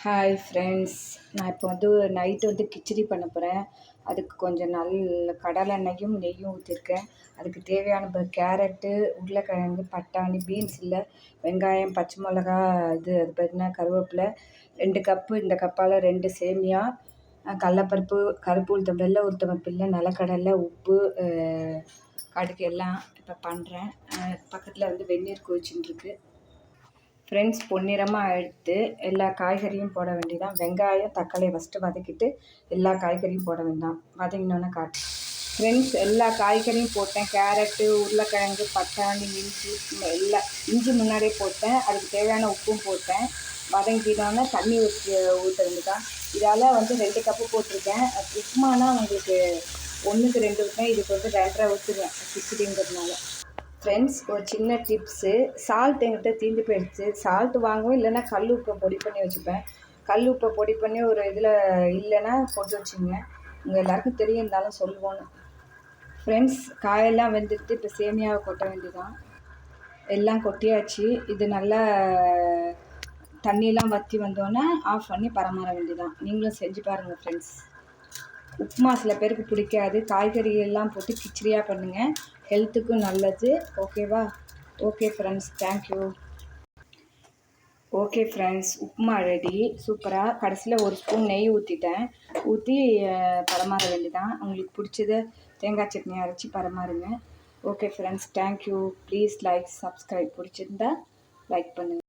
Hi friends, நான் இப்போ night khichdi பண்ண போகிறேன். அதுக்கு கொஞ்சம் நல்ல கடலெண்ணெயும் நெய்யும் ஊற்றிருக்கேன். அதுக்கு தேவையான கேரட்டு, உருளைக்கிழங்கு, பட்டாணி, பீன்ஸ் இல்லை, வெங்காயம், பச்சை மிளகா, அது பார்த்தீங்கன்னா கருவேப்பிலை, 2 கப்பு. இந்த கப்பால் 2 சேமியா, கடலப்பருப்பு, கருப்பு உளுத்தம், வெள்ளை உளுத்தம் இல்லை, நிலக்கடலை, உப்பு, கடுகு எல்லாம் இப்போ பண்ணுறேன். பக்கத்தில் வெந்நீர் கொதிச்சுட்டுருக்கு. ஃப்ரெண்ட்ஸ், பொன்னிறமாக எடுத்து எல்லா காய்கறியும் போட வேண்டியதான். வெங்காயம், தக்காளியை ஃபஸ்ட்டு வதக்கிட்டு எல்லா காய்கறியும் போட வேண்டாம். வதங்கினோன்னே காட்டு. ஃப்ரெண்ட்ஸ், எல்லா காய்கறியும் போட்டேன். கேரட்டு, உருளைக்கிழங்கு, பட்டாணி, இஞ்சி முன்னாடியே போட்டேன். அதுக்கு தேவையான உப்பும் போட்டேன். வதங்கினோன்னே தண்ணி ஊற்ற வேண்டியதான். இதால் 2 கப்பு போட்டிருக்கேன். உப்புமானா உங்களுக்கு 1க்கு 2 ஊற்றேன். இதுக்கு 2.5 ஊற்றுவேன் கிச்சடிங்கிறதுனால. ஃப்ரெண்ட்ஸ், ஒரு சின்ன டிப்ஸு. சால்ட் என்கிட்ட தீர்ந்து போயிடுச்சு. சால்ட் வாங்குவோம், இல்லைன்னா கல் உப்பை பொடி பண்ணி வச்சுப்பேன். கல் உப்பை பொடி பண்ணி ஒரு இதில் இல்லைன்னா போட்டு வச்சுங்க. உங்கள் எல்லாருக்கும் தெரியும், இருந்தாலும் சொல்லுவோன்னு. ஃப்ரெண்ட்ஸ், காயெல்லாம் வெந்துட்டு இப்போ சேமியாவை கொட்ட வேண்டியதான். எல்லாம் கொட்டியாச்சு. இது நல்லா தண்ணியெலாம் வற்றி வந்தோன்னே ஆஃப் பண்ணி பரமாற வேண்டியதான். நீங்களும் செஞ்சு பாருங்கள் ஃப்ரெண்ட்ஸ். உப்புமா சில பேருக்கு பிடிக்காது. காய்கறி எல்லாம் போட்டு கிச்சடியாக பண்ணுங்கள். ஹெல்த்துக்கும் நல்லது. ஓகேவா? Okay friends, thank you. Okay friends, upma ready. சூப்பராக. கடைசியில் 1 ஸ்பூன் நெய் ஊற்றி பரமாற வேண்டியதான். உங்களுக்கு பிடிச்சத தேங்காய் சட்னி அரைச்சி பரமாறுங்க. Okay friends, thank you. Please like, subscribe. பிடிச்சிருந்தா லைக் பண்ணுங்கள்.